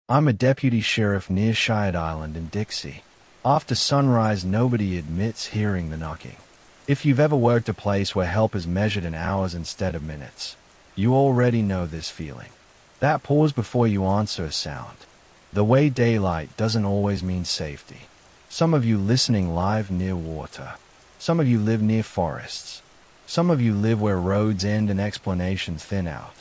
I'm a deputy sheriff near Shired Island in Dixie. After sunrise, nobody admits hearing the knocking. If you've ever worked a place where help is measured in hours instead of minutes, you already know this feeling. That pause before you answer a sound. The way daylight doesn't always mean safety. Some of you listening live near water. Some of you live near forests. Some of you live where roads end and explanations thin out.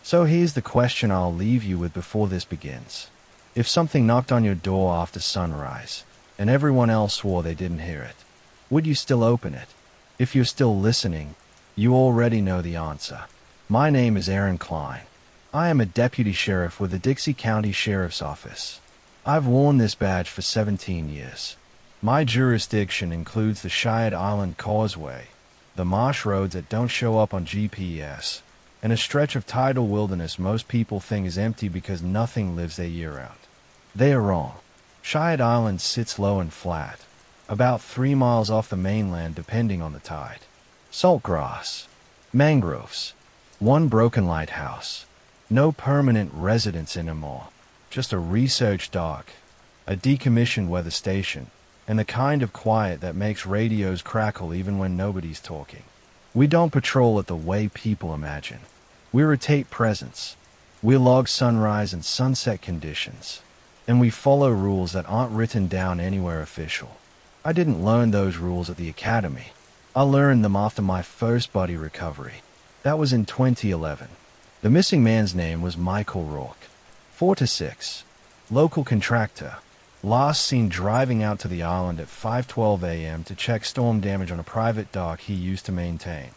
So here's the question I'll leave you with before this begins. If something knocked on your door after sunrise, and everyone else swore they didn't hear it, would you still open it? If you're still listening, you already know the answer. My name is Kline. I am a deputy sheriff with the Dixie County Sheriff's Office. I've worn this badge for 17 years. My jurisdiction includes the Shired Island Causeway, the marsh roads that don't show up on GPS, and a stretch of tidal wilderness most people think is empty because nothing lives there year-round. They are wrong. Shired Island sits low and flat, about 3 miles off the mainland depending on the tide. Saltgrass, mangroves, one broken lighthouse, no permanent residents anymore, just a research dock, a decommissioned weather station, and the kind of quiet that makes radios crackle even when nobody's talking. We don't patrol it the way people imagine. We rotate presence. We log sunrise and sunset conditions. And we follow rules that aren't written down anywhere official. I didn't learn those rules at the academy. I learned them after my first body recovery. That was in 2011. The missing man's name was Michael Rourke. 4 to 6. Local contractor. Last seen driving out to the island at 5:12 a.m. to check storm damage on a private dock he used to maintain.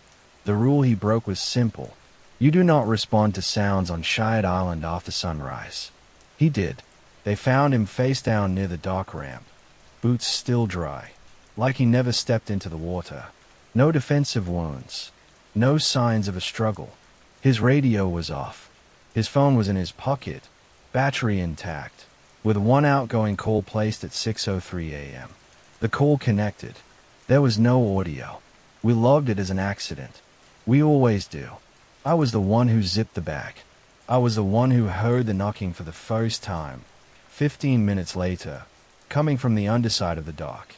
The rule he broke was simple. You do not respond to sounds on Shired Island after sunrise. He did. They found him face down near the dock ramp, boots still dry, like he never stepped into the water. No defensive wounds, no signs of a struggle. His radio was off. His phone was in his pocket, battery intact, with one outgoing call placed at 6:03 a.m. The call connected. There was no audio. We logged it as an accident. We always do. I was the one who zipped the bag. I was the one who heard the knocking for the first time. 15 minutes later, coming from the underside of the dock.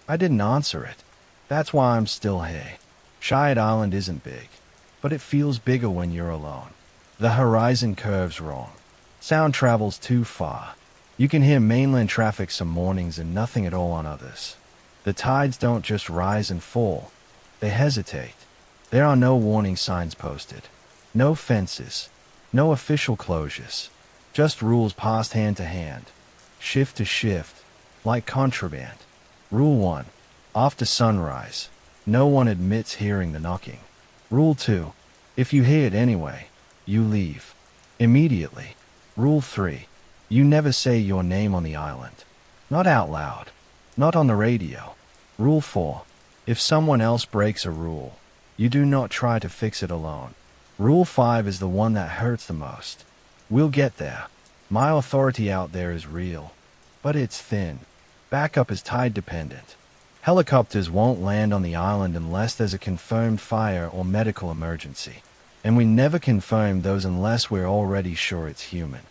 I didn't answer it. That's why I'm still here. Shired Island isn't big, but it feels bigger when you're alone. The horizon curves wrong. Sound travels too far. You can hear mainland traffic some mornings and nothing at all on others. The tides don't just rise and fall. They hesitate. There are no warning signs posted. No fences. No official closures. Just rules passed hand to hand, shift to shift, like contraband. Rule 1. After sunrise, no one admits hearing the knocking. Rule 2. If you hear it anyway, you leave. Immediately. Rule 3. You never say your name on the island. Not out loud. Not on the radio. Rule 4. If someone else breaks a rule, you do not try to fix it alone. Rule 5 is the one that hurts the most. We'll get there. My authority out there is real, but it's thin. Backup is tide dependent. Helicopters won't land on the island unless there's a confirmed fire or medical emergency. And we never confirm those unless we're already sure it's human.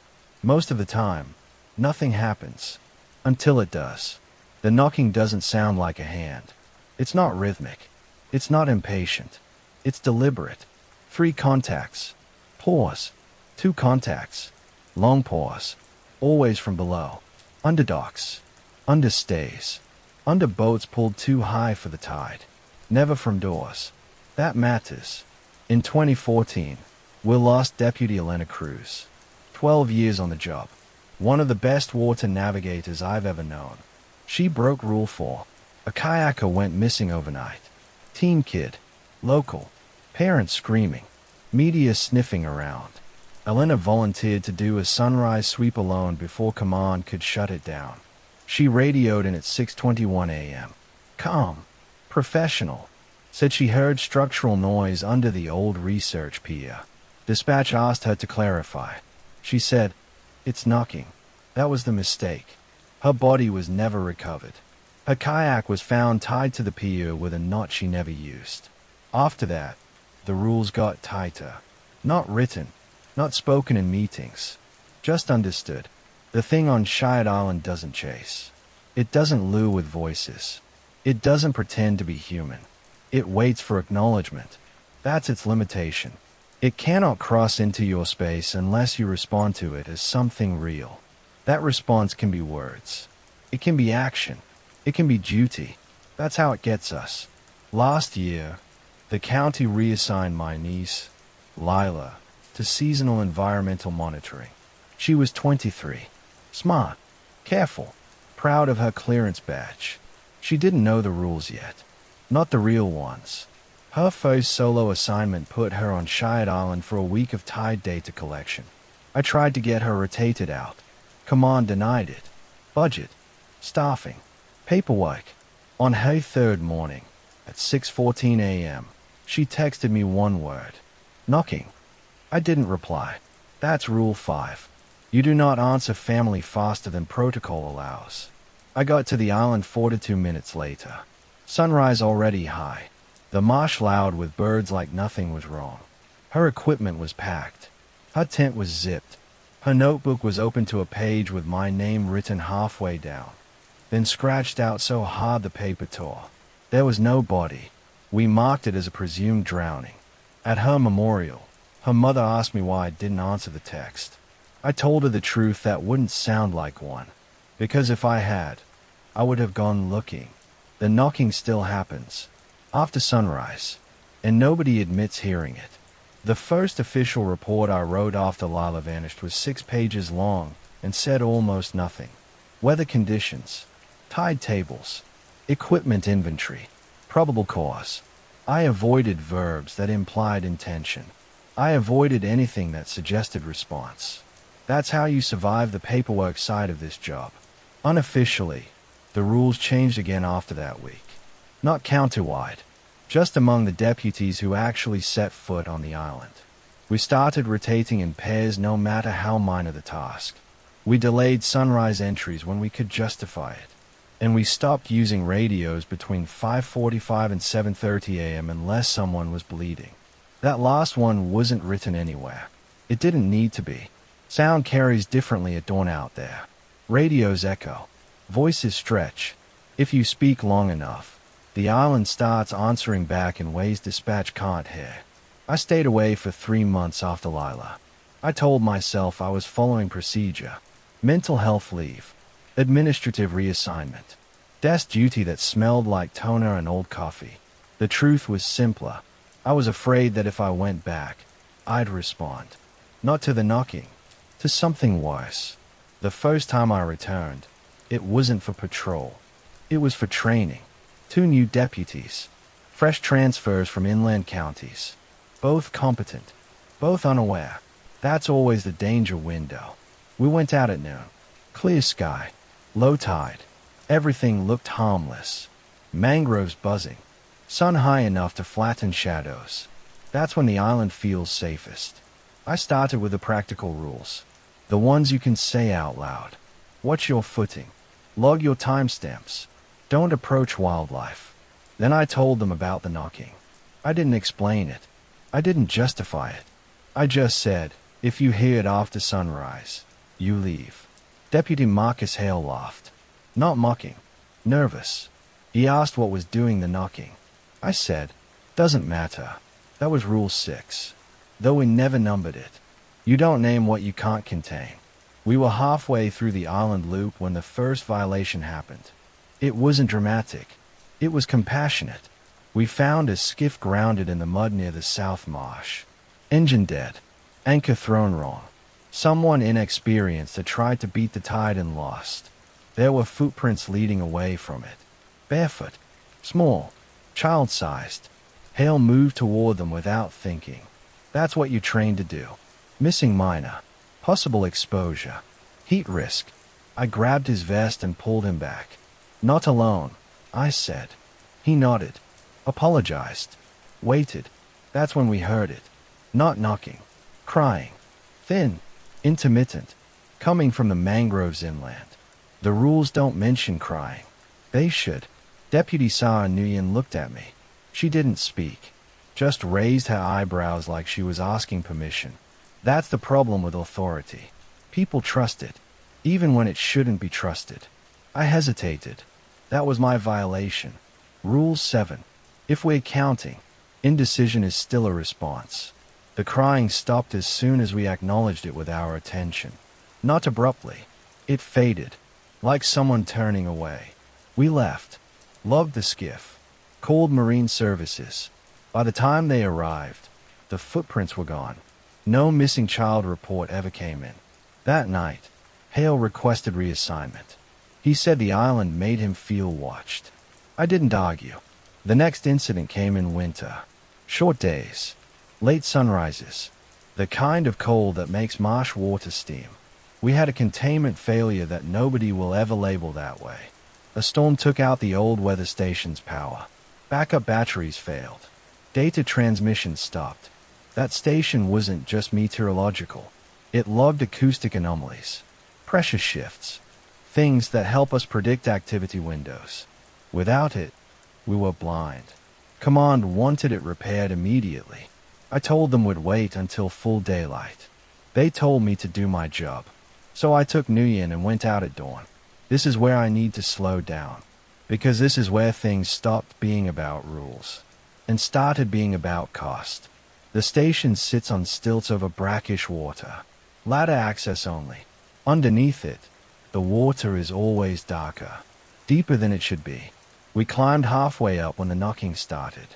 Most of the time, nothing happens. Until it does. The knocking doesn't sound like a hand. It's not rhythmic. It's not impatient. It's deliberate. 3 contacts. Pause. 2 contacts. Long pause. Always from below. Under docks. Under stays. Under boats pulled too high for the tide. Never from doors. That matters. In 2014, we lost Deputy Elena Cruz. 12 years on the job. One of the best water navigators I've ever known. She broke Rule 4. A kayaker went missing overnight. Teen kid. Local. Parents screaming. Media sniffing around. Elena volunteered to do a sunrise sweep alone before command could shut it down. She radioed in at 6:21 a.m. Calm. Professional. Said she heard structural noise under the old research pier. Dispatch asked her to clarify. She said, "It's knocking." That was the mistake. Her body was never recovered. Her kayak was found tied to the pier with a knot she never used. After that, the rules got tighter. Not written. Not spoken in meetings. Just understood. The thing on Shired Island doesn't chase. It doesn't lure with voices. It doesn't pretend to be human. It waits for acknowledgement. That's its limitation. It cannot cross into your space unless you respond to it as something real. That response can be words. It can be action. It can be duty. That's how it gets us. Last year, the county reassigned my niece, Lila, to seasonal environmental monitoring. She was 23. Smart, careful, proud of her clearance badge. She didn't know the rules yet. Not the real ones. Her first solo assignment put her on Shired Island for a week of tide data collection. I tried to get her rotated out. Command denied it. Budget. Staffing. Paperwork. On her third morning, at 6:14 a.m., she texted me one word. Knocking. I didn't reply. That's Rule 5. You do not answer family faster than protocol allows. I got to the island 42 minutes later. Sunrise already high. The marsh loud with birds like nothing was wrong. Her equipment was packed. Her tent was zipped. Her notebook was open to a page with my name written halfway down, then scratched out so hard the paper tore. There was no body. We marked it as a presumed drowning. At her memorial, her mother asked me why I didn't answer the text. I told her the truth that wouldn't sound like one, because if I had, I would have gone looking. The knocking still happens, after sunrise, and nobody admits hearing it. The first official report I wrote after Lila vanished was 6 pages long and said almost nothing. Weather conditions, tide tables, equipment inventory, probable cause. I avoided verbs that implied intention. I avoided anything that suggested response. That's how you survive the paperwork side of this job. Unofficially, the rules changed again after that week. Not countrywide, just among the deputies who actually set foot on the island. We started rotating in pairs no matter how minor the task. We delayed sunrise entries when we could justify it. And we stopped using radios between 5:45 and 7:30 a.m. unless someone was bleeding. That last one wasn't written anywhere. It didn't need to be. Sound carries differently at dawn out there. Radios echo. Voices stretch. If you speak long enough, the island starts answering back in ways dispatch can't hear. I stayed away for 3 months after Lila. I told myself I was following procedure. Mental health leave. Administrative reassignment. Desk duty that smelled like toner and old coffee. The truth was simpler. I was afraid that if I went back, I'd respond. Not to the knocking. To something worse. The first time I returned, it wasn't for patrol. It was for training. 2 new deputies. Fresh transfers from inland counties. Both competent. Both unaware. That's always the danger window. We went out at noon. Clear sky. Low tide. Everything looked harmless. Mangroves buzzing. Sun high enough to flatten shadows. That's when the island feels safest. I started with the practical rules. The ones you can say out loud. Watch your footing. Log your timestamps. Don't approach wildlife. Then I told them about the knocking. I didn't explain it. I didn't justify it. I just said, if you hear it after sunrise, you leave. Deputy Marcus Hale laughed. Not mocking. Nervous. He asked what was doing the knocking. I said, doesn't matter. That was Rule 6. Though we never numbered it. You don't name what you can't contain. We were halfway through the island loop when the first violation happened. It wasn't dramatic. It was compassionate. We found a skiff grounded in the mud near the South Marsh. Engine dead. Anchor thrown wrong. Someone inexperienced had tried to beat the tide and lost. There were footprints leading away from it. Barefoot. Small. Child-sized. Hale moved toward them without thinking. That's what you train to do. Missing minor. Possible exposure. Heat risk. I grabbed his vest and pulled him back. Not alone, I said. He nodded. Apologized. Waited. That's when we heard it. Not knocking. Crying. Thin. Intermittent. Coming from the mangroves inland. The rules don't mention crying. They should. Deputy Sarah Nguyen looked at me. She didn't speak. Just raised her eyebrows like she was asking permission. That's the problem with authority. People trust it. even when it shouldn't be trusted. I hesitated. That was my violation. Rule 7. If we're counting, indecision is still a response. The crying stopped as soon as we acknowledged it with our attention. Not abruptly. It faded, like someone turning away. We left. Logged the skiff. Called Marine Services. By the time they arrived, the footprints were gone. No missing child report ever came in. That night, Hale requested reassignment. He said the island made him feel watched. I didn't argue. The next incident came in winter. Short days. Late sunrises. The kind of cold that makes marsh water steam. We had a containment failure that nobody will ever label that way. A storm took out the old weather station's power. Backup batteries failed. Data transmission stopped. That station wasn't just meteorological. It logged acoustic anomalies, pressure shifts, things that help us predict activity windows. Without it, we were blind. Command wanted it repaired immediately. I told them we'd wait until full daylight. They told me to do my job. So I took Nguyen and went out at dawn. This is where I need to slow down. Because this is where things stopped being about rules and started being about cost. The station sits on stilts over brackish water. Ladder access only. Underneath it, the water is always darker. Deeper than it should be. We climbed halfway up when the knocking started.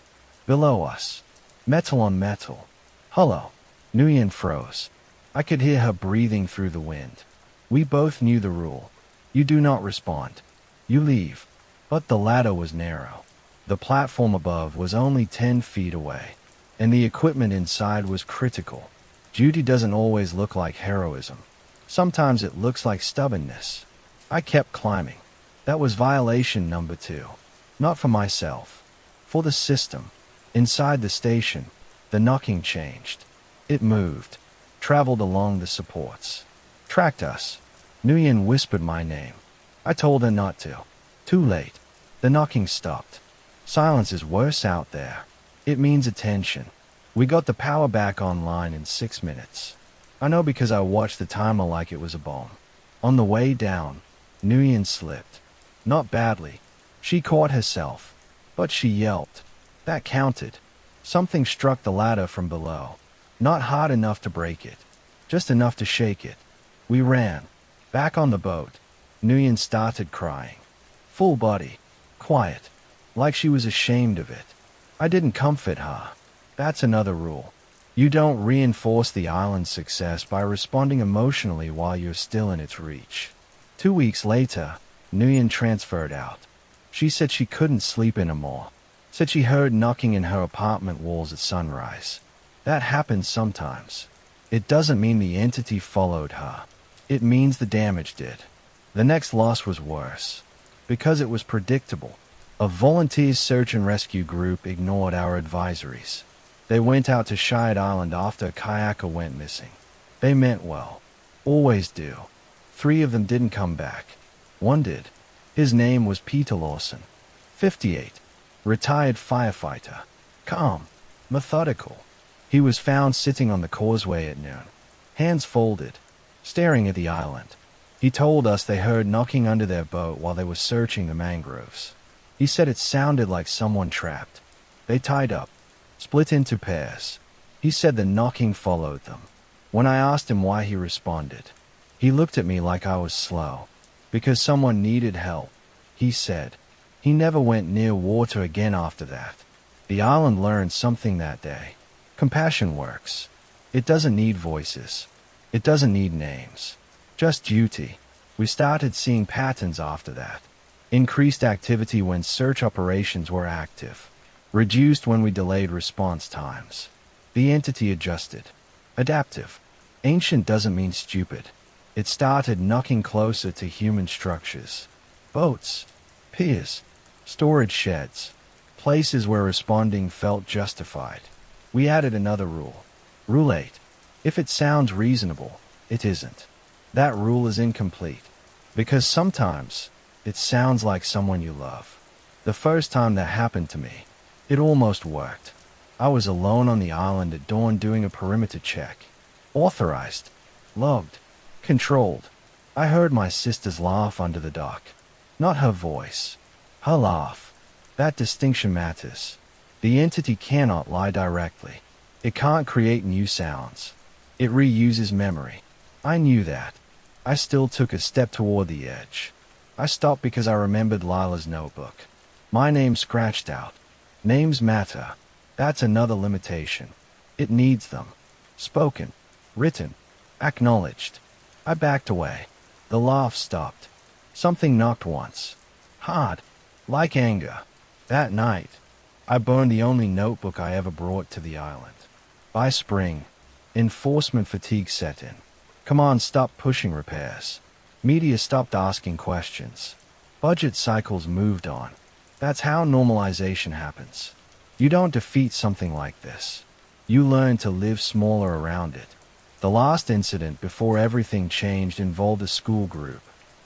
Below us, metal on metal. Hello. Nguyen froze. I could hear her breathing through the wind. We both knew the rule. You do not respond. You leave. But the ladder was narrow. The platform above was only 10 feet away. And the equipment inside was critical. Duty doesn't always look like heroism. Sometimes it looks like stubbornness. I kept climbing. That was violation number 2. Not for myself. For the system. Inside the station, the knocking changed. It moved. Traveled along the supports. Tracked us. Nguyen whispered my name. I told her not to. Too late. The knocking stopped. Silence is worse out there. It means attention. We got the power back online in 6 minutes. I know because I watched the timer like it was a bomb. On the way down, Nguyen slipped. Not badly. She caught herself. But she yelped. That counted. Something struck the ladder from below. Not hard enough to break it. Just enough to shake it. We ran. Back on the boat. Nguyen started crying. Full body. Quiet. Like she was ashamed of it. I didn't comfort her. That's another rule. You don't reinforce the island's success by responding emotionally while you're still in its reach. 2 weeks later, Nguyen transferred out. She said she couldn't sleep anymore. Said she heard knocking in her apartment walls at sunrise. That happens sometimes. It doesn't mean the entity followed her. It means the damage did. The next loss was worse. Because it was predictable. A volunteer search and rescue group ignored our advisories. They went out to Shired Island after a kayaker went missing. They meant well. Always do. 3 of them didn't come back. 1 did. His name was Peter Lawson. 58. Retired firefighter. Calm. Methodical. He was found sitting on the causeway at noon. Hands folded. Staring at the island. He told us they heard knocking under their boat while they were searching the mangroves. He said it sounded like someone trapped. They tied up. Split into pairs. He said the knocking followed them. When I asked him why he responded, he looked at me like I was slow. Because someone needed help, he said. He never went near water again after that. The island learned something that day. Compassion works. It doesn't need voices. It doesn't need names. Just duty. We started seeing patterns after that. Increased activity when search operations were active. Reduced when we delayed response times. The entity adjusted. Adaptive. Ancient doesn't mean stupid. It started knocking closer to human structures. Boats. Piers. Storage sheds. Places where responding felt justified. We added another rule. Rule 8. If it sounds reasonable, it isn't. That rule is incomplete. Because sometimes, it sounds like someone you love. The first time that happened to me, it almost worked. I was alone on the island at dawn doing a perimeter check. Authorized. Loved. Controlled. I heard my sister's laugh under the dock. Not her voice. Her laugh. That distinction matters. The entity cannot lie directly. It can't create new sounds. It reuses memory. I knew that. I still took a step toward the edge. I stopped because I remembered Lila's notebook. My name scratched out. Names matter. That's another limitation. It needs them. Spoken. Written. Acknowledged. I backed away. The laugh stopped. Something knocked once. Hard. Like anger. That night, I burned the only notebook I ever brought to the island. By spring, enforcement fatigue set in. Command stopped pushing repairs. Media stopped asking questions. Budget cycles moved on. That's how normalization happens. You don't defeat something like this. You learn to live smaller around it. The last incident before everything changed involved a school group.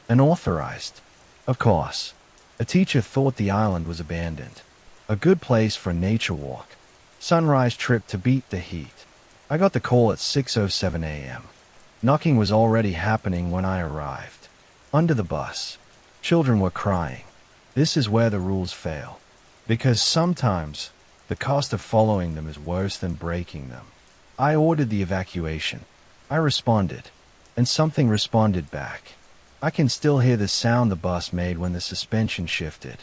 Unauthorized. Of course. A teacher thought the island was abandoned. A good place for a nature walk. Sunrise trip to beat the heat. I got the call at 6:07 a.m. Knocking was already happening when I arrived. Under the bus. Children were crying. This is where the rules fail. Because sometimes, the cost of following them is worse than breaking them. I ordered the evacuation. I responded. And something responded back. I can still hear the sound the bus made when the suspension shifted.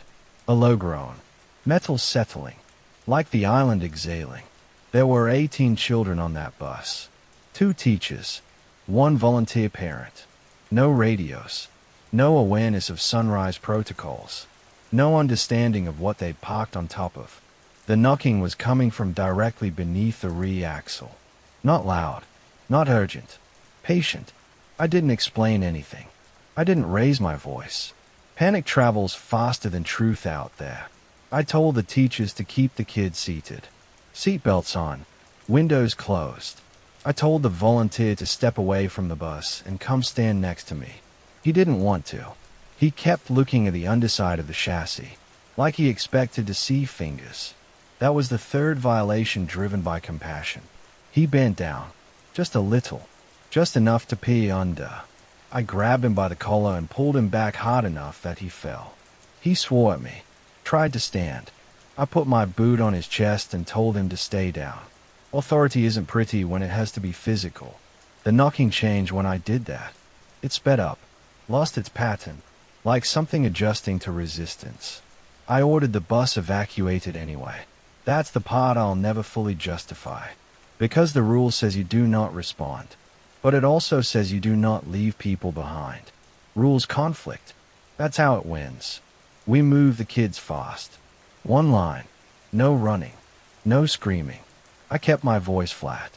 A low groan. Metal settling. Like the island exhaling. There were 18 children on that bus. 2 teachers. 1 volunteer parent. No radios. No awareness of sunrise protocols. No understanding of what they'd parked on top of. The knocking was coming from directly beneath the re-axle. Not loud. Not urgent. Patient. I didn't explain anything. I didn't raise my voice. Panic travels faster than truth out there. I told the teachers to keep the kids seated. Seatbelts on. Windows closed. I told the volunteer to step away from the bus and come stand next to me. He didn't want to. He kept looking at the underside of the chassis, like he expected to see fingers. That was the 3rd violation driven by compassion. He bent down. Just a little. Just enough to peer under. I grabbed him by the collar and pulled him back hard enough that he fell. He swore at me. Tried to stand. I put my boot on his chest and told him to stay down. Authority isn't pretty when it has to be physical. The knocking changed when I did that. It sped up. Lost its pattern. Like something adjusting to resistance. I ordered the bus evacuated anyway. That's the part I'll never fully justify. Because the rule says you do not respond. But it also says you do not leave people behind. Rules conflict. That's how it wins. We move the kids fast. 1 line. No running. No screaming. I kept my voice flat.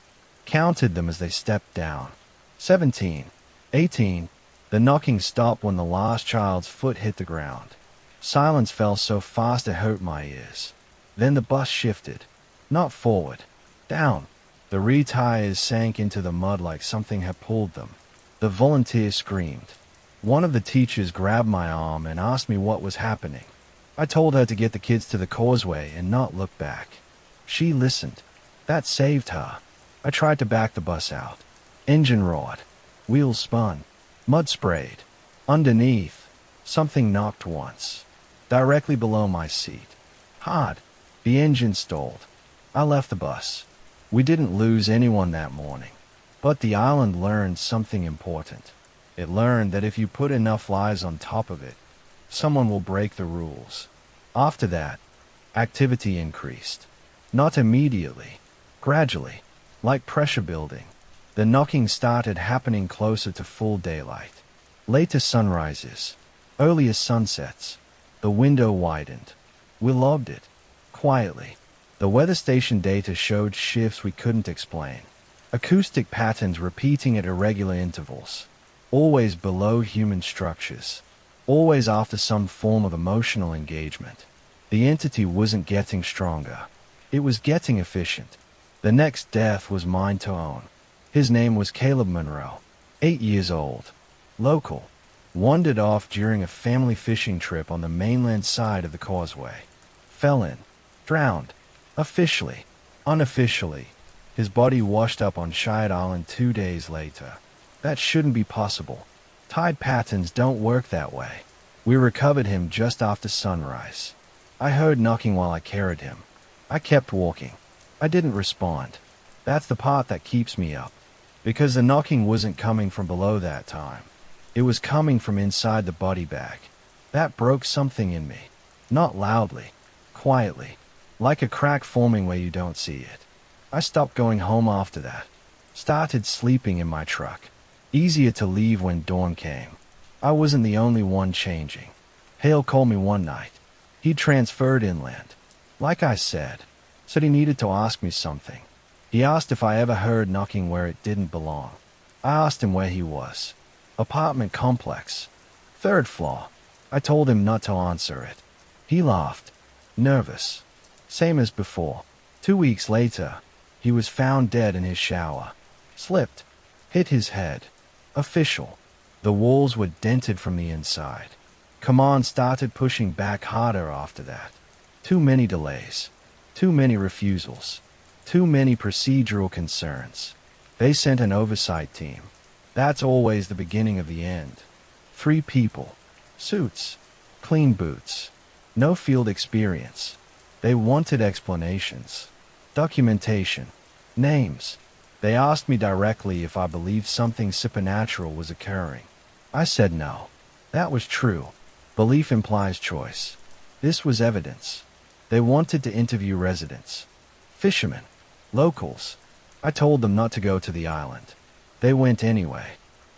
Counted them as they stepped down. 17. 18. The knocking stopped when the last child's foot hit the ground. Silence fell so fast it hurt my ears. Then the bus shifted. Not forward. Down. The rear tires sank into the mud like something had pulled them. The volunteer screamed. One of the teachers grabbed my arm and asked me what was happening. I told her to get the kids to the causeway and not look back. She listened. That saved her. I tried to back the bus out. Engine roared. Wheels spun. Mud sprayed. Underneath, something knocked once. Directly below my seat. Hard. The engine stalled. I left the bus. We didn't lose anyone that morning. But the island learned something important. It learned that if you put enough lies on top of it, someone will break the rules. After that, activity increased. Not immediately. Gradually. Like pressure building. The knocking started happening closer to full daylight. Later sunrises. Earlier sunsets. The window widened. We loved it. Quietly. The weather station data showed shifts we couldn't explain. Acoustic patterns repeating at irregular intervals. Always below human structures. Always after some form of emotional engagement. The entity wasn't getting stronger. It was getting efficient. The next death was mine to own. His name was Caleb Monroe. 8 years old. Local. Wandered off during a family fishing trip on the mainland side of the causeway. Fell in. Drowned. Officially. Unofficially. His body washed up on Shired Island 2 days later. That shouldn't be possible. Tide patterns don't work that way. We recovered him just after sunrise. I heard knocking while I carried him. I kept walking. I didn't respond. That's the part that keeps me up. Because the knocking wasn't coming from below that time. It was coming from inside the body bag. That broke something in me. Not loudly. Quietly. Like a crack forming where you don't see it. I stopped going home after that. Started sleeping in my truck. Easier to leave when dawn came. I wasn't the only one changing. Hale called me one night. He transferred inland. Like I said he needed to ask me something. He asked if I ever heard knocking where it didn't belong. I asked him where he was. Apartment complex. 3rd floor. I told him not to answer it. He laughed. Nervous. Same as before. 2 weeks later, he was found dead in his shower. Slipped. Hit his head. Official. The walls were dented from the inside. Command started pushing back harder after that. Too many delays. Too many refusals. Too many procedural concerns. They sent an oversight team. That's always the beginning of the end. 3 people. Suits. Clean boots. No field experience. They wanted explanations. Documentation. Names. They asked me directly if I believed something supernatural was occurring. I said no. That was true. Belief implies choice. This was evidence. They wanted to interview residents. Fishermen. Locals. I told them not to go to the island. They went anyway.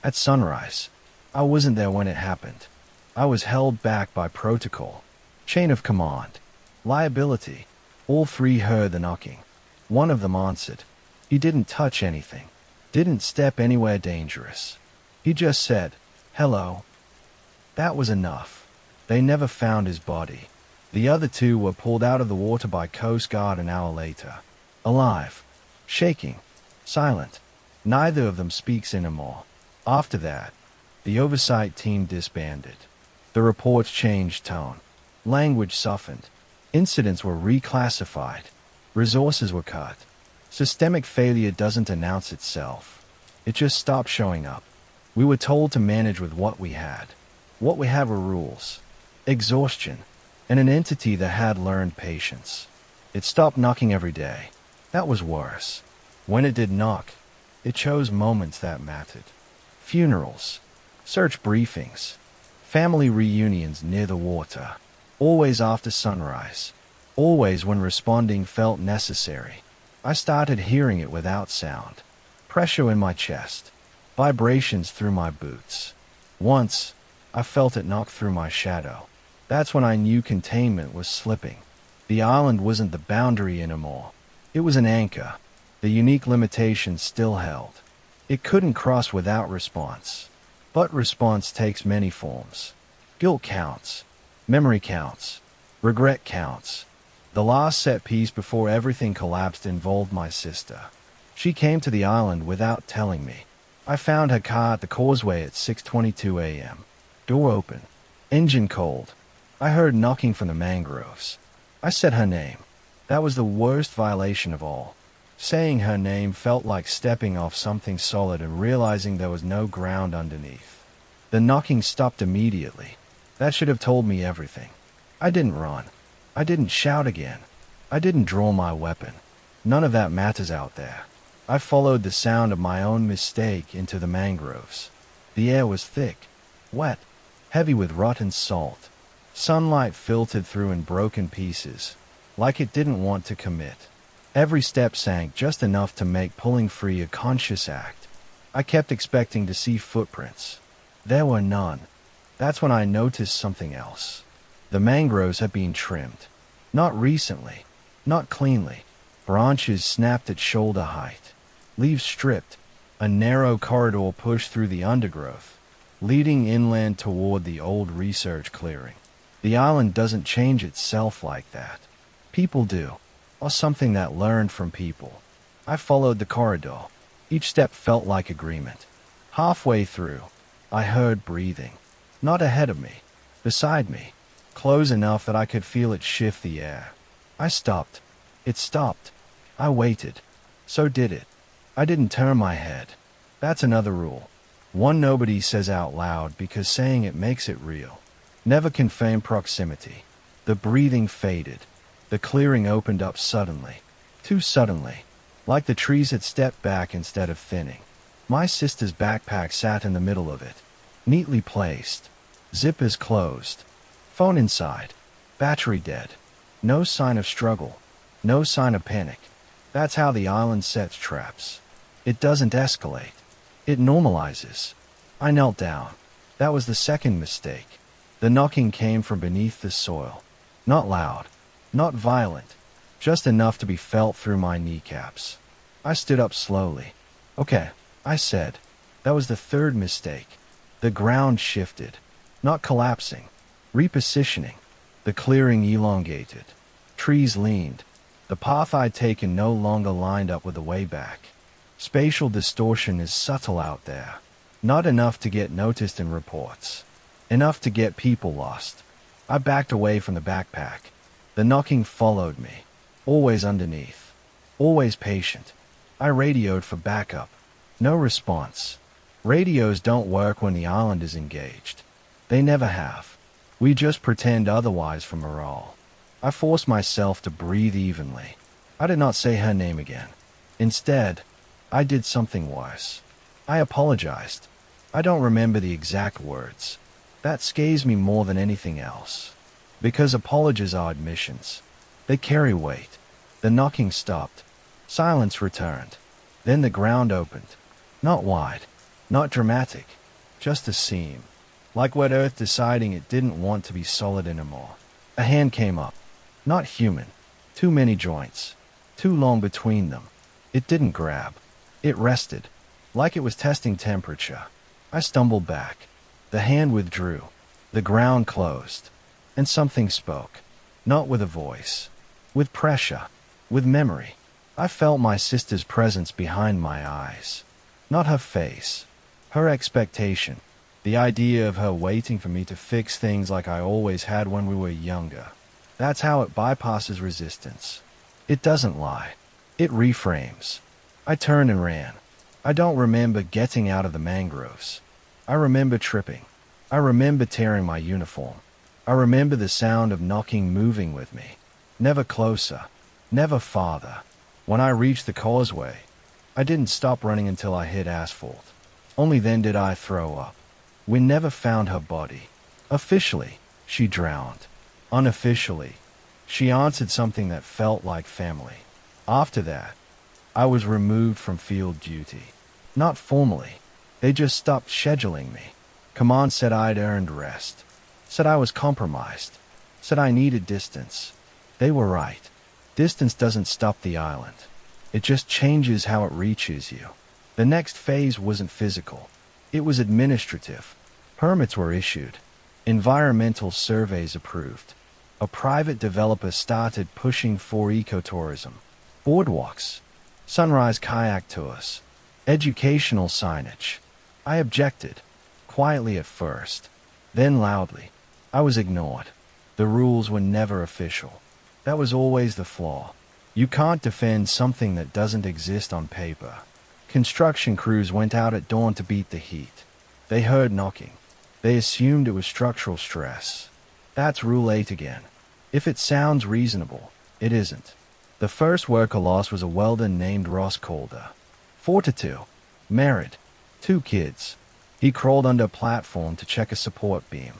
At sunrise. I wasn't there when it happened. I was held back by protocol. Chain of command. Liability. All 3 heard the knocking. One of them answered. He didn't touch anything. Didn't step anywhere dangerous. He just said, "Hello." That was enough. They never found his body. The other 2 were pulled out of the water by Coast Guard an hour later. Alive. Shaking. Silent. Neither of them speaks anymore. After that, the oversight team disbanded. The reports changed tone. Language softened. Incidents were reclassified. Resources were cut. Systemic failure doesn't announce itself. It just stopped showing up. We were told to manage with what we had. What we had were rules. Exhaustion. And an entity that had learned patience. It stopped knocking every day. That was worse. When it did knock, it chose moments that mattered. Funerals. Search briefings. Family reunions near the water. Always after sunrise. Always when responding felt necessary. I started hearing it without sound. Pressure in my chest. Vibrations through my boots. Once, I felt it knock through my shadow. That's when I knew containment was slipping. The island wasn't the boundary anymore. It was an anchor. The unique limitations still held. It couldn't cross without response. But response takes many forms. Guilt counts. Memory counts. Regret counts. The last set piece before everything collapsed involved my sister. She came to the island without telling me. I found her car at the causeway at 6:22 a.m. Door open. Engine cold. I heard knocking from the mangroves. I said her name. That was the worst violation of all. Saying her name felt like stepping off something solid and realizing there was no ground underneath. The knocking stopped immediately. That should have told me everything. I didn't run. I didn't shout again. I didn't draw my weapon. None of that matters out there. I followed the sound of my own mistake into the mangroves. The air was thick, wet, heavy with rotten salt. Sunlight filtered through in broken pieces, like it didn't want to commit. Every step sank just enough to make pulling free a conscious act. I kept expecting to see footprints. There were none. That's when I noticed something else. The mangroves had been trimmed. Not recently. Not cleanly. Branches snapped at shoulder height. Leaves stripped. A narrow corridor pushed through the undergrowth, leading inland toward the old research clearing. The island doesn't change itself like that. People do. Or something that learned from people. I followed the corridor. Each step felt like agreement. Halfway through, I heard breathing. Not ahead of me. Beside me. Close enough that I could feel it shift the air. I stopped. It stopped. I waited. So did it. I didn't turn my head. That's another rule. One nobody says out loud because saying it makes it real. Never confirmed proximity. The breathing faded. The clearing opened up suddenly. Too suddenly. Like the trees had stepped back instead of thinning. My sister's backpack sat in the middle of it. Neatly placed. Zippers closed. Phone inside. Battery dead. No sign of struggle. No sign of panic. That's how the island sets traps. It doesn't escalate. It normalizes. I knelt down. That was the second mistake. The knocking came from beneath the soil. Not loud. Not violent. Just enough to be felt through my kneecaps. I stood up slowly. Okay, I said. That was the third mistake. The ground shifted. Not collapsing. Repositioning. The clearing elongated. Trees leaned. The path I'd taken no longer lined up with the way back. Spatial distortion is subtle out there. Not enough to get noticed in reports. Enough to get people lost. I backed away from the backpack. The knocking followed me. Always underneath. Always patient. I radioed for backup. No response. Radios don't work when the island is engaged. They never have. We just pretend otherwise for morale. I forced myself to breathe evenly. I did not say her name again. Instead, I did something worse. I apologized. I don't remember the exact words. That scares me more than anything else. Because apologies are admissions. They carry weight. The knocking stopped. Silence returned. Then the ground opened. Not wide. Not dramatic. Just a seam. Like wet earth deciding it didn't want to be solid anymore. A hand came up. Not human. Too many joints. Too long between them. It didn't grab. It rested. Like it was testing temperature. I stumbled back. The hand withdrew. The ground closed. And something spoke. Not with a voice. With pressure. With memory. I felt my sister's presence behind my eyes. Not her face. Her expectation. The idea of her waiting for me to fix things like I always had when we were younger. That's how it bypasses resistance. It doesn't lie. It reframes. I turned and ran. I don't remember getting out of the mangroves. I remember tripping. I remember tearing my uniform. I remember the sound of knocking moving with me. Never closer. Never farther. When I reached the causeway, I didn't stop running until I hit asphalt. Only then did I throw up. We never found her body. Officially, she drowned. Unofficially, she answered something that felt like family. After that, I was removed from field duty. Not formally. They just stopped scheduling me. Command said I'd earned rest. Said I was compromised. Said I needed distance. They were right. Distance doesn't stop the island. It just changes how it reaches you. The next phase wasn't physical. It was administrative. Permits were issued. Environmental surveys approved. A private developer started pushing for ecotourism. Boardwalks. Sunrise kayak tours. Educational signage. I objected. Quietly at first. Then loudly. I was ignored. The rules were never official. That was always the flaw. You can't defend something that doesn't exist on paper. Construction crews went out at dawn to beat the heat. They heard knocking. They assumed it was structural stress. That's Rule 8 again. If it sounds reasonable, it isn't. The first worker loss was a welder named Ross Calder. 42. Married. 2 kids. He crawled under a platform to check a support beam.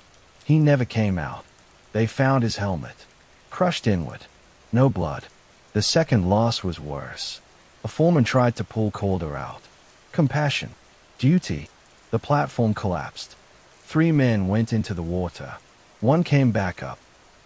He never came out. They found his helmet. Crushed inward. No blood. The second loss was worse. A foreman tried to pull Calder out. Compassion. Duty. The platform collapsed. 3 men went into the water. 1 came back up.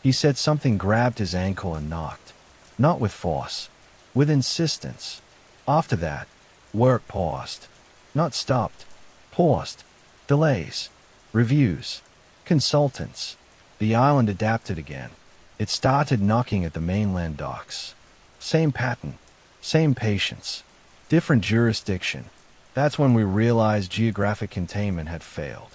He said something grabbed his ankle and knocked. Not with force. With insistence. After that, work paused. Not stopped. Paused. Delays. Reviews. Consultants. The island adapted again. It started knocking at the mainland docks. Same pattern. Same patience. Different jurisdiction. That's when we realized geographic containment had failed.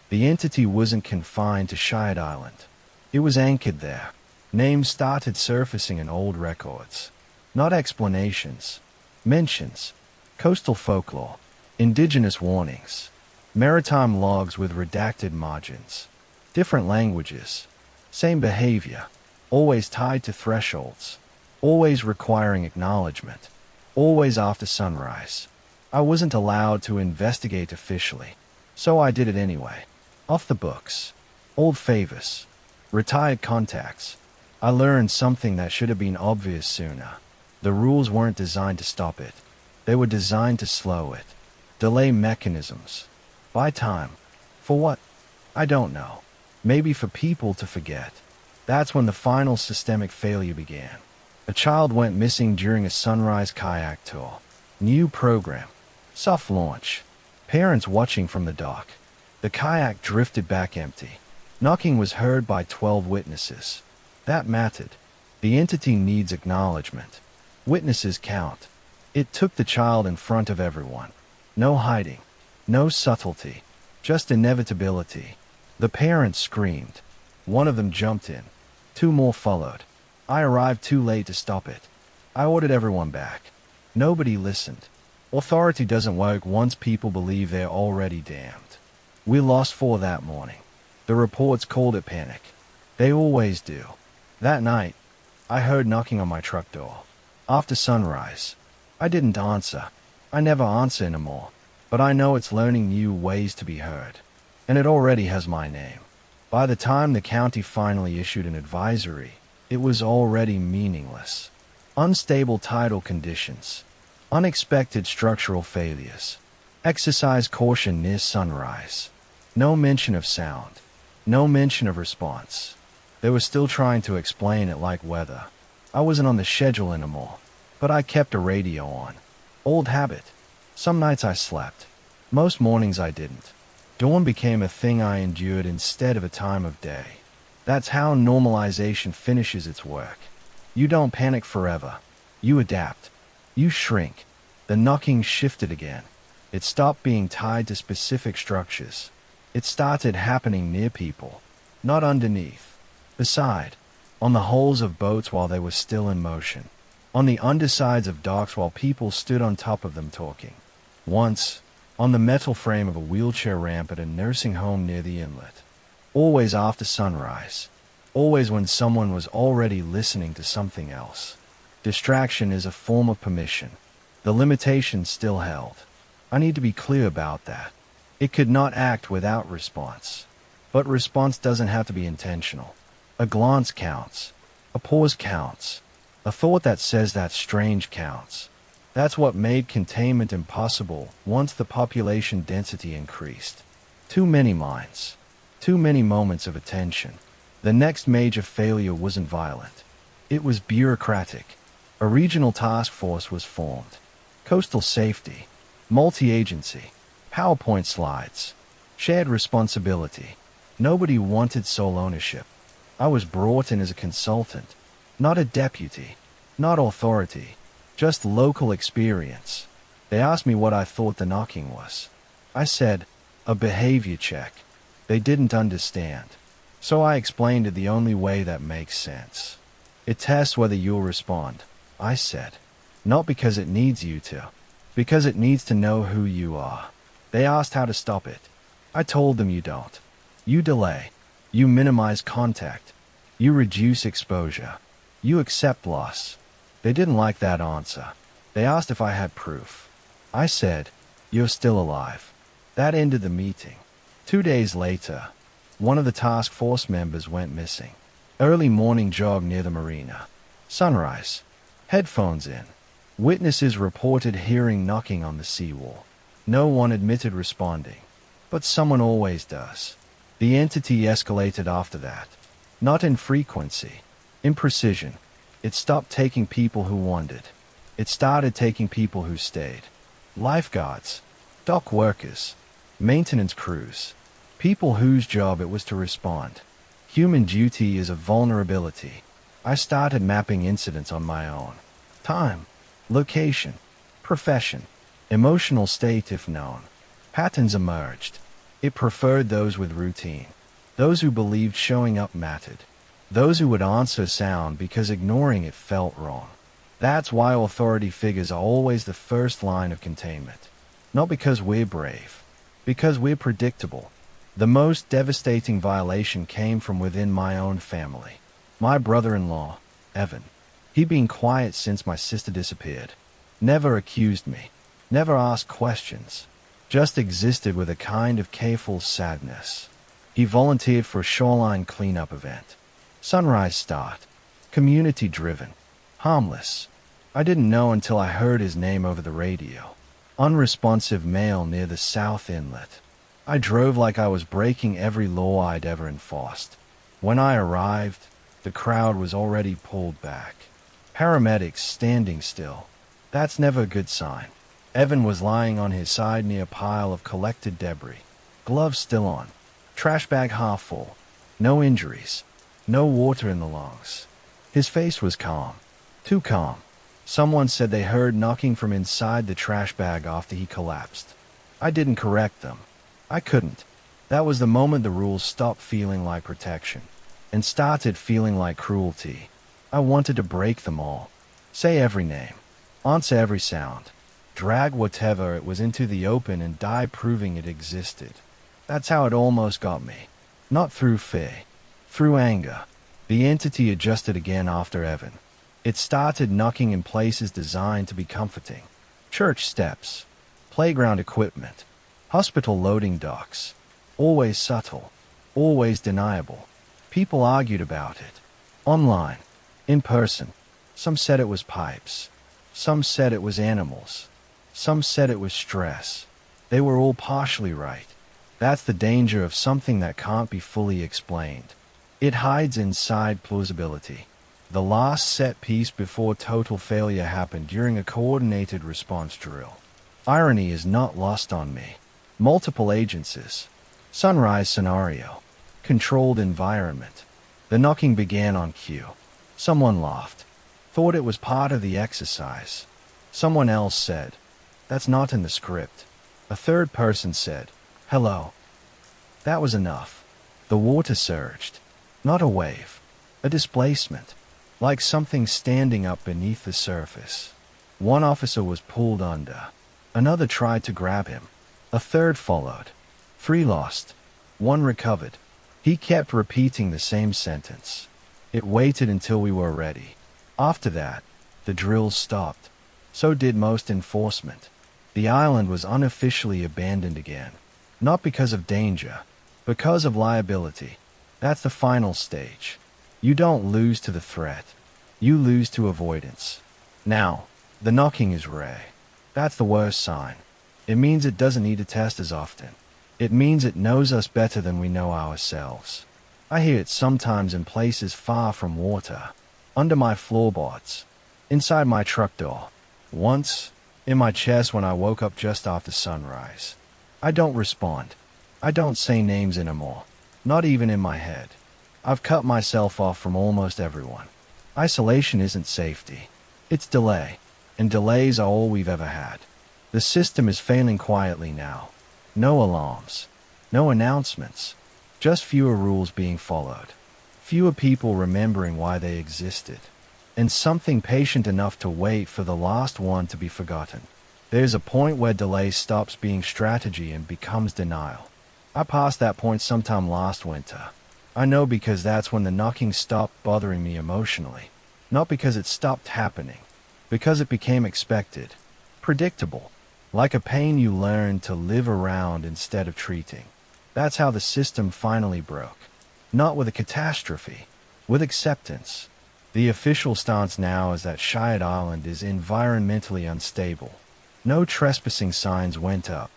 The entity wasn't confined to Shired Island. It was anchored there. Names started surfacing in old records. Not explanations. Mentions. Coastal folklore. Indigenous warnings. Maritime logs with redacted margins. Different languages. Same behavior. Always tied to thresholds. Always requiring acknowledgement. Always after sunrise. I wasn't allowed to investigate officially, so I did it anyway. Off the books. Old favors. Retired contacts. I learned something that should have been obvious sooner. The rules weren't designed to stop it. They were designed to slow it. Delay mechanisms. Buy time. For what? I don't know. Maybe for people to forget. That's when the final systemic failure began. A child went missing during a sunrise kayak tour. New program. Soft launch. Parents watching from the dock. The kayak drifted back empty. Knocking was heard by 12 witnesses. That mattered. The entity needs acknowledgement. Witnesses count. It took the child in front of everyone. No hiding. No subtlety. Just inevitability. The parents screamed. One of them jumped in. 2 more followed. I arrived too late to stop it. I ordered everyone back. Nobody listened. Authority doesn't work once people believe they're already damned. We lost 4 that morning. The reports called it panic. They always do. That night, I heard knocking on my truck door. After sunrise. I didn't answer. I never answer anymore. But I know it's learning new ways to be heard. And it already has my name. By the time the county finally issued an advisory, it was already meaningless. Unstable tidal conditions. Unexpected structural failures. Exercise caution near sunrise. No mention of sound. No mention of response. They were still trying to explain it like weather. I wasn't on the schedule anymore, but I kept a radio on. Old habit. Some nights I slept. Most mornings I didn't. Dawn became a thing I endured instead of a time of day. That's how normalization finishes its work. You don't panic forever. You adapt. You shrink. The knocking shifted again. It stopped being tied to specific structures. It started happening near people, not underneath. Beside, on the hulls of boats while they were still in motion. On the undersides of docks while people stood on top of them talking. Once, on the metal frame of a wheelchair ramp at a nursing home near the inlet. Always after sunrise. Always when someone was already listening to something else. Distraction is a form of permission. The limitation still held. I need to be clear about that. It could not act without response. But response doesn't have to be intentional. A glance counts. A pause counts. A thought that says that's strange counts. That's what made containment impossible once the population density increased. Too many minds. Too many moments of attention. The next major failure wasn't violent. It was bureaucratic. A regional task force was formed. Coastal safety. Multi-agency. PowerPoint slides. Shared responsibility. Nobody wanted sole ownership. I was brought in as a consultant. Not a deputy. Not authority. Just local experience. They asked me what I thought the knocking was. I said, a behavior check. They didn't understand. So I explained it the only way that makes sense. It tests whether you'll respond, I said. Not because it needs you to. Because it needs to know who you are. They asked how to stop it. I told them you don't. You delay. You minimize contact. You reduce exposure. You accept loss. They didn't like that answer. They asked if I had proof. I said, you're still alive. That ended the meeting. 2 days later, one of the task force members went missing. Early morning jog near the marina. Sunrise. Headphones in. Witnesses reported hearing knocking on the seawall. No one admitted responding. But someone always does. The entity escalated after that. Not in frequency. In precision. It stopped taking people who wandered. It started taking people who stayed. Lifeguards. Dock workers. Maintenance crews. People whose job it was to respond. Human duty is a vulnerability. I started mapping incidents on my own. Time. Location. Profession. Emotional state if known. Patterns emerged. It preferred those with routine. Those who believed showing up mattered. Those who would answer sound because ignoring it felt wrong. That's why authority figures are always the first line of containment. Not because we're brave, Because we're predictable. The most devastating violation came from within my own family. My brother-in-law, Evan. He'd been quiet since my sister disappeared. Never accused me. Never asked questions. Just existed with a kind of careful sadness. He volunteered for a shoreline cleanup event. Sunrise start. Community-driven. Harmless. I didn't know until I heard his name over the radio. Unresponsive male near the South Inlet. I drove like I was breaking every law I'd ever enforced. When I arrived, the crowd was already pulled back. Paramedics standing still. That's never a good sign. Evan was lying on his side near a pile of collected debris. Gloves still on. Trash bag half full. No injuries. No water in the lungs. His face was calm. Too calm. Someone said they heard knocking from inside the trash bag after he collapsed. I didn't correct them. I couldn't. That was the moment the rules stopped feeling like protection and started feeling like cruelty. I wanted to break them all. Say every name. Answer every sound. Drag whatever it was into the open and die proving it existed. That's how it almost got me. Not through fear. Through anger. The entity adjusted again after Evan. It started knocking in places designed to be comforting. Church steps. Playground equipment. Hospital loading docks. Always subtle. Always deniable. People argued about it. Online. In person. Some said it was pipes. Some said it was animals. Some said it was stress. They were all partially right. That's the danger of something that can't be fully explained. It hides inside plausibility. The last set piece before total failure happened during a coordinated response drill. Irony is not lost on me. Multiple agencies. Sunrise scenario. Controlled environment. The knocking began on cue. Someone laughed. Thought it was part of the exercise. Someone else said, "That's not in the script." A third person said, "Hello." That was enough. The water surged. Not a wave. A displacement. Like something standing up beneath the surface. One officer was pulled under. Another tried to grab him. A third followed. 3 lost. 1 recovered. He kept repeating the same sentence. It waited until we were ready. After that, the drills stopped. So did most enforcement. The island was unofficially abandoned again. Not because of danger, because of liability. That's the final stage. You don't lose to the threat. You lose to avoidance. Now, the knocking is rare. That's the worst sign. It means it doesn't need to test as often. It means it knows us better than we know ourselves. I hear it sometimes in places far from water. Under my floorboards. Inside my truck door. Once, in my chest when I woke up just after sunrise. I don't respond. I don't say names anymore. Not even in my head. I've cut myself off from almost everyone. Isolation isn't safety. It's delay. And delays are all we've ever had. The system is failing quietly now. No alarms. No announcements. Just fewer rules being followed. Fewer people remembering why they existed. And something patient enough to wait for the last one to be forgotten. There's a point where delay stops being strategy and becomes denial. I passed that point sometime last winter. I know because that's when the knocking stopped bothering me emotionally. Not because it stopped happening. Because it became expected. Predictable. Like a pain you learn to live around instead of treating. That's how the system finally broke. Not with a catastrophe. With acceptance. The official stance now is that Shired Island is environmentally unstable. No trespassing signs went up.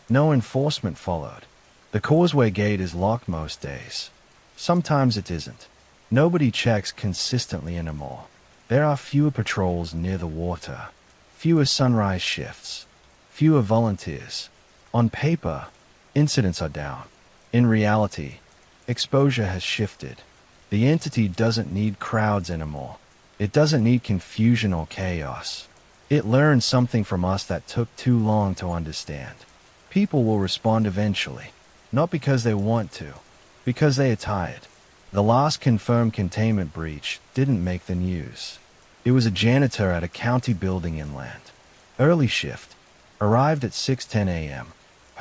No enforcement followed. The causeway gate is locked most days. Sometimes it isn't. Nobody checks consistently anymore. There are fewer patrols near the water. Fewer sunrise shifts. Fewer volunteers. On paper, incidents are down. In reality, exposure has shifted. The entity doesn't need crowds anymore. It doesn't need confusion or chaos. It learned something from us that took too long to understand. People will respond eventually. Not because they want to. Because they are tired. The last confirmed containment breach didn't make the news. It was a janitor at a county building inland. Early shift. Arrived at 6:10 a.m.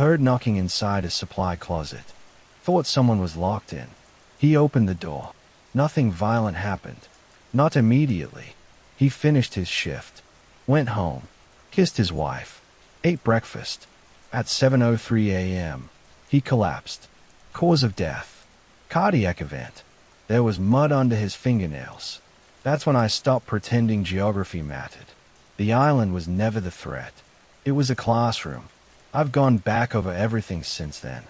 Heard knocking inside a supply closet. Thought someone was locked in. He opened the door. Nothing violent happened. Not immediately. He finished his shift. Went home. Kissed his wife. Ate breakfast. At 7:03 a.m., he collapsed. Cause of death: cardiac event. There was mud under his fingernails. That's when I stopped pretending geography mattered. The island was never the threat. It was a classroom. I've gone back over everything since then.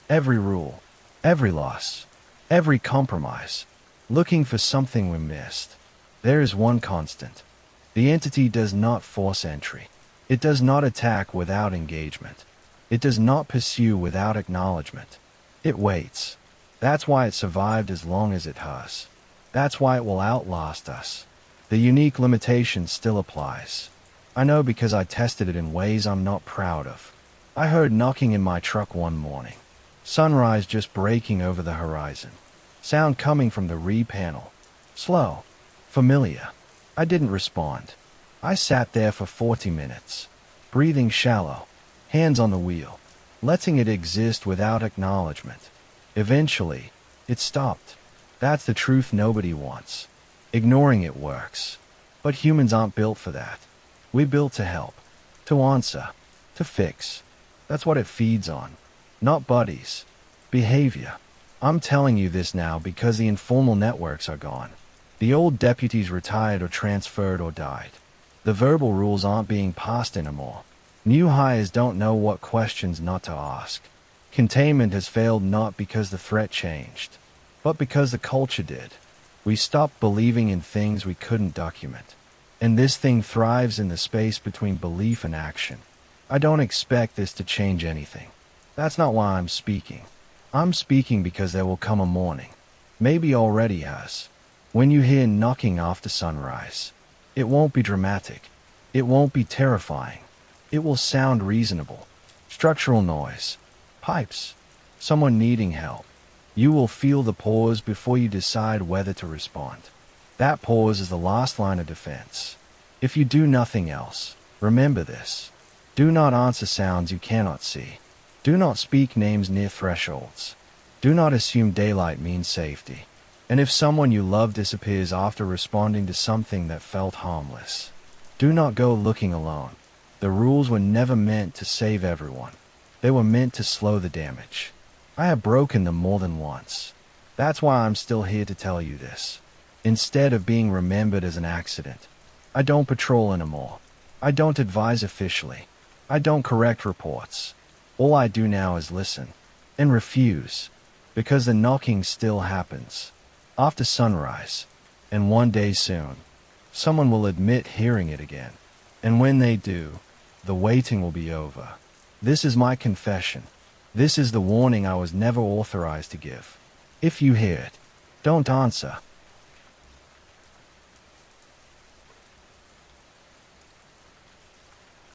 Every rule. Every loss. Every compromise. Looking for something we missed. There is one constant. The entity does not force entry. It does not attack without engagement. It does not pursue without acknowledgement. It waits. That's why it survived as long as it has. That's why it will outlast us. The unique limitation still applies. I know because I tested it in ways I'm not proud of. I heard knocking in my truck one morning. Sunrise just breaking over the horizon. Sound coming from the rear panel. Slow. Familiar. I didn't respond. I sat there for 40 minutes. Breathing shallow. Hands on the wheel. Letting it exist without acknowledgement. Eventually, it stopped. That's the truth nobody wants. Ignoring it works. But humans aren't built for that. We're built to help. To answer. To fix. That's what it feeds on. Not buddies. Behavior. I'm telling you this now because the informal networks are gone. The old deputies retired or transferred or died. The verbal rules aren't being passed anymore. New hires don't know what questions not to ask. Containment has failed not because the threat changed, but because the culture did. We stopped believing in things we couldn't document. And this thing thrives in the space between belief and action. I don't expect this to change anything. That's not why I'm speaking. I'm speaking because there will come a morning. Maybe already has. When you hear knocking after sunrise. It won't be dramatic. It won't be terrifying. It will sound reasonable. Structural noise. Pipes. Someone needing help. You will feel the pause before you decide whether to respond. That pause is the last line of defense. If you do nothing else, remember this. Do not answer sounds you cannot see. Do not speak names near thresholds. Do not assume daylight means safety. And if someone you love disappears after responding to something that felt harmless, do not go looking alone. The rules were never meant to save everyone. They were meant to slow the damage. I have broken them more than once. That's why I'm still here to tell you this. Instead of being remembered as an accident, I don't patrol anymore. I don't advise officially. I don't correct reports. All I do now is listen. And refuse. Because the knocking still happens. After sunrise. And one day soon. Someone will admit hearing it again. And when they do, the waiting will be over. This is my confession. This is the warning I was never authorized to give. If you hear it, don't answer.